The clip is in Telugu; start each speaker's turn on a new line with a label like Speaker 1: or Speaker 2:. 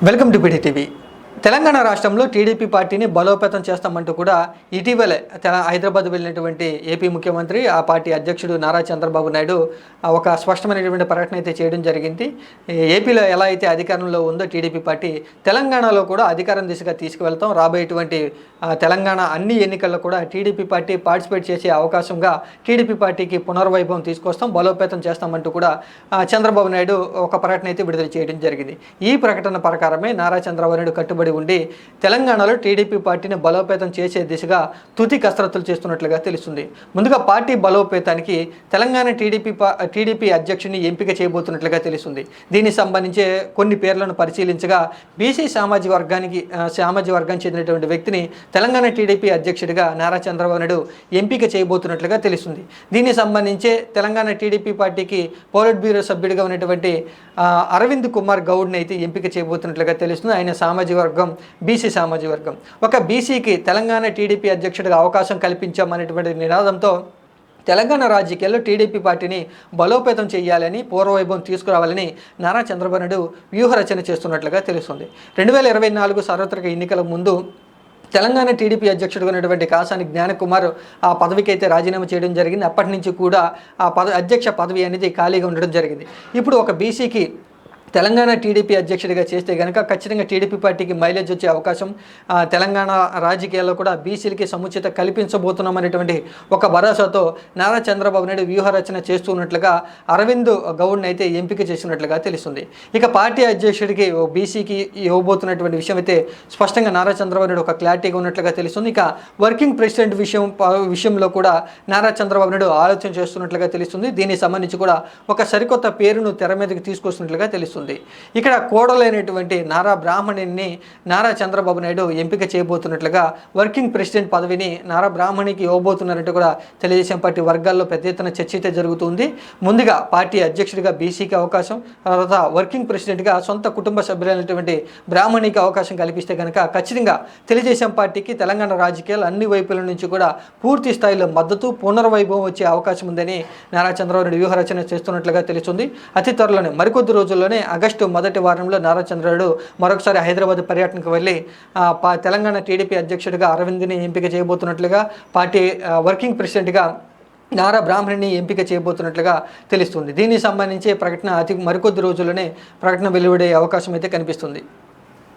Speaker 1: Welcome to PD TV. Telangana రాష్ట్రంలో టీడీపీ పార్టీని బలోపేతం చేస్తామంటూ కూడా ఇటీవలే హైదరాబాద్ వెళ్ళినటువంటి ఏపీ ముఖ్యమంత్రి, ఆ పార్టీ అధ్యక్షుడు నారా చంద్రబాబు నాయుడు ఒక స్పష్టమైనటువంటి ప్రకటన అయితే చేయడం జరిగింది. ఏపీలో ఎలా అయితే అధికారంలో ఉందో టీడీపీ పార్టీ, తెలంగాణలో కూడా అధికారం దిశగా తీసుకువెళ్తాం. రాబోయేటువంటి తెలంగాణ అన్ని ఎన్నికల్లో కూడా టీడీపీ పార్టీ పార్టిసిపేట్ చేసే అవకాశంగా టీడీపీ పార్టీకి పునర్వైభవం తీసుకొస్తాం, బలోపేతం చేస్తామంటూ కూడా చంద్రబాబు నాయుడు ఒక ప్రకటన అయితే విడుదల చేయడం జరిగింది. ఈ ప్రకటన ప్రకారమే నారా చంద్రబాబు నాయుడు కట్టుబడి ఉండి తెలంగాణలో టీడీపీ పార్టీని బలోపేతం చేసే దిశగా తుది కసరత్తులు చేస్తున్నట్లుగా తెలుస్తుంది. ముందుగా పార్టీ బలోపేతానికి తెలంగాణ టీడీపీ అధ్యక్షుడిని ఎంపిక చేయబోతున్నట్లుగా తెలుస్తుంది. దీనికి సంబంధించి కొన్ని పేర్లను పరిశీలించగా బీసీ సామాజిక వర్గానికి చెందినటువంటి వ్యక్తిని తెలంగాణ టీడీపీ అధ్యక్షుడిగా నారా చంద్రబాబు నాయుడు ఎంపిక చేయబోతున్నట్లుగా తెలుస్తుంది. దీనికి సంబంధించి తెలంగాణ టీడీపీ పార్టీకి పోలిట్ బ్యూరో సభ్యుడిగా ఉన్నటువంటి అరవింద్ కుమార్ గౌడ్ని అయితే ఎంపిక చేయబోతున్నట్లుగా తెలుస్తుంది. ఆయన సామాజిక వర్గం బీసీ సామాజిక వర్గం. ఒక బీసీకి తెలంగాణ టీడీపీ అధ్యక్షుడిగా అవకాశం కల్పించామనేటువంటి నినాదంతో తెలంగాణ రాజకీయాల్లో టీడీపీ పార్టీని బలోపేతం చేయాలని, పూర్వవైభవం తీసుకురావాలని నారా చంద్రబాబు నాయుడు వ్యూహరచన చేస్తున్నట్లుగా తెలుస్తుంది. 2024 సార్వత్రిక ఎన్నికల ముందు తెలంగాణ టీడీపీ అధ్యక్షుడిగా ఉన్నటువంటి కాసాని జ్ఞానకుమార్ ఆ పదవికి అయితే రాజీనామా చేయడం జరిగింది. అప్పటి నుంచి కూడా ఆ అధ్యక్ష పదవి అనేది ఖాళీగా ఉండడం జరిగింది. ఇప్పుడు ఒక బీసీకి తెలంగాణ టీడీపీ అధ్యక్షుడిగా చేస్తే కనుక ఖచ్చితంగా టీడీపీ పార్టీకి మైలేజ్ వచ్చే అవకాశం, తెలంగాణ రాజకీయాల్లో కూడా బీసీలకి సముచిత కల్పించబోతున్నామనేటువంటి ఒక భరోసాతో నారా చంద్రబాబు నాయుడు వ్యూహరచన చేస్తున్నట్లుగా అరవింద్ గౌడ్ని అయితే ఎంపిక చేసినట్లుగా తెలుస్తుంది. ఇక పార్టీ అధ్యక్షుడికి బీసీకి ఇవ్వబోతున్నటువంటి విషయం అయితే స్పష్టంగా నారా చంద్రబాబు నాయుడు ఒక క్లారిటీగా ఉన్నట్లుగా తెలుస్తుంది. ఇక వర్కింగ్ ప్రెసిడెంట్ విషయంలో కూడా నారా చంద్రబాబు నాయుడు ఆలోచన చేస్తున్నట్లుగా తెలుస్తుంది. దీనికి సంబంధించి కూడా ఒక సరికొత్త పేరును తెర మీదకి తీసుకొస్తున్నట్లుగా తెలుస్తుంది. ఇక్కడ కోడలైనటువంటి నారా బ్రాహ్మణిని నారా చంద్రబాబు నాయుడు ఎంపిక చేయబోతున్నట్లుగా, వర్కింగ్ ప్రెసిడెంట్ పదవిని నారా బ్రాహ్మణికి ఇవ్వబోతున్నారంటూ కూడా తెలుగుదేశం పార్టీ వర్గాల్లో పెద్ద ఎత్తున చర్చ అయితే జరుగుతుంది. ముందుగా పార్టీ అధ్యక్షుడిగా బీసీకి అవకాశం, తర్వాత వర్కింగ్ ప్రెసిడెంట్గా సొంత కుటుంబ సభ్యులైనటువంటి బ్రాహ్మణికి అవకాశం కల్పిస్తే కనుక ఖచ్చితంగా తెలుగుదేశం పార్టీకి తెలంగాణ రాజకీయాలు అన్ని వైపుల నుంచి కూడా పూర్తి స్థాయిలో మద్దతు, పునర్వైభవం వచ్చే అవకాశం ఉందని నారా చంద్రబాబు నాయుడు వ్యూహరచన చేస్తున్నట్లుగా తెలుస్తుంది. అతి త్వరలోనే మరికొద్ది రోజుల్లోనే ఆగస్టు మొదటి వారంలో నారా చంద్రబాబు మరొకసారి హైదరాబాద్ పర్యటనకు వెళ్ళి తెలంగాణ టీడీపీ అధ్యక్షుడిగా అరవింద్ని ఎంపిక చేయబోతున్నట్లుగా, పార్టీ వర్కింగ్ ప్రెసిడెంట్గా నారా బ్రాహ్మణిని ఎంపిక చేయబోతున్నట్లుగా తెలుస్తుంది. దీనికి సంబంధించి ప్రకటన మరికొద్ది రోజుల్లోనే ప్రకటన వెలువడే అవకాశం అయితే కనిపిస్తుంది.